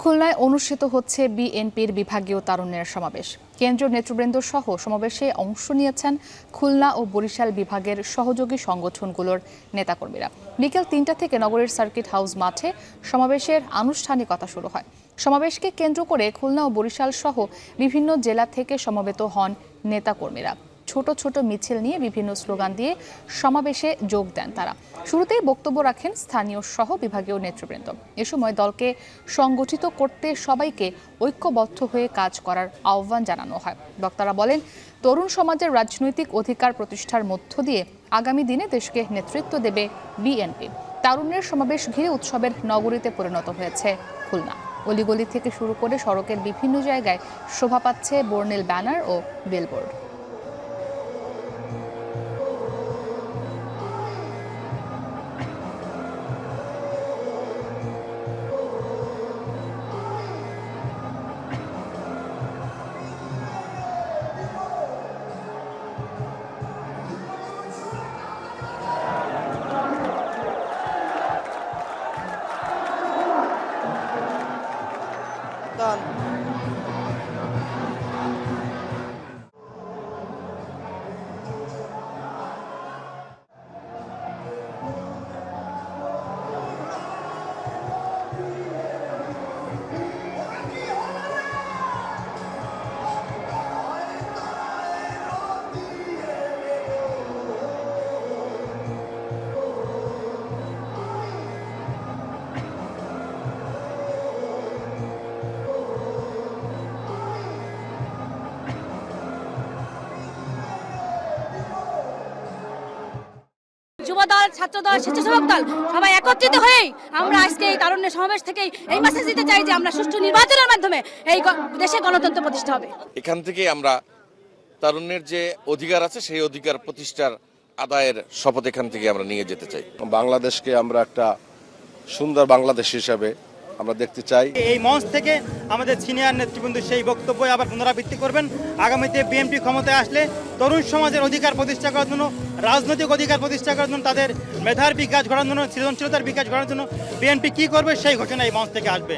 খুলনায় অনুষ্ঠিত হচ্ছে বিএনপির বিভাগীয় তারুণ্যের সমাবেশ। কেন্দ্রীয় নেতৃবৃন্দ সহ সমাবেশে অংশ নিয়েছেন খুলনা ও বরিশাল বিভাগের সহযোগী সংগঠনগুলোর নেতাকর্মীরা। বিকেল ৩টা থেকে নগরীর সার্কিট হাউস মাঠে সমাবেশের আনুষ্ঠানিকতা শুরু হয়। সমাবেশকে কেন্দ্র করে খুলনা ও বরিশাল সহ বিভিন্ন জেলা থেকে সমবেত হন নেতাকর্মীরা। ছোট ছোট মিছিল নিয়ে বিভিন্ন স্লোগান দিয়ে সমাবেশে যোগ দেন তারা। শুরুতেই বক্তব্য রাখেন স্থানীয় সহ বিভাগীয় নেতৃবৃন্দ। এ সময় দলকে সংগঠিত করতে সবাইকে ঐক্যবদ্ধ হয়ে কাজ করার আহ্বান জানানো হয়। বক্তারা বলেন, তরুণ সমাজের রাজনৈতিক অধিকার প্রতিষ্ঠার মধ্য দিয়ে আগামী দিনে দেশকে নেতৃত্ব দেবে বিএনপি। তারুণ্যের সমাবেশ ঘিরে উৎসবের নগরীতে পরিণত হয়েছে খুলনা। অলিগলি থেকে শুরু করে সড়কের বিভিন্ন জায়গায় শোভা পাচ্ছে বর্ণিল ব্যানার ও বিলবোর্ড। যুবদল, ছাত্রদল, স্বেচ্ছাসেবক দল সবাই একত্রিত হয়েই আমরা আজকে এই তারুণ্যের সমাবেশ থেকেই এই মেসেজ দিতে চাই যে আমরা সুষ্ঠু নির্বাচনের মাধ্যমে এই দেশে গণতন্ত্র প্রতিষ্ঠা হবে। এখান থেকে আমরা তারুণ্যের যে অধিকার আছে সেই অধিকার প্রতিষ্ঠার আদায়ের শপথ এখান থেকে আমরা নিয়ে যেতে চাই। বাংলাদেশকে আমরা একটা সুন্দর বাংলাদেশ হিসাবে আমরা দেখতে চাই। এই মঞ্চ থেকে আমাদের সিনিয়র নেতৃবৃন্দ সেই বক্তব্য আবার পুনরাবৃত্তি করবেন। আগামীতে বিএনপি ক্ষমতায় আসলে তরুণ সমাজের অধিকার প্রতিষ্ঠা করার জন্য, রাজনৈতিক অধিকার প্রতিষ্ঠা করার জন্য, তাদের মেধার বিকাশ ঘটানোর জন্য, সৃজনশীলতার বিকাশ ঘটানোর জন্য বিএনপি কি করবে সেই ঘোষণা এই মঞ্চ থেকে আসবে।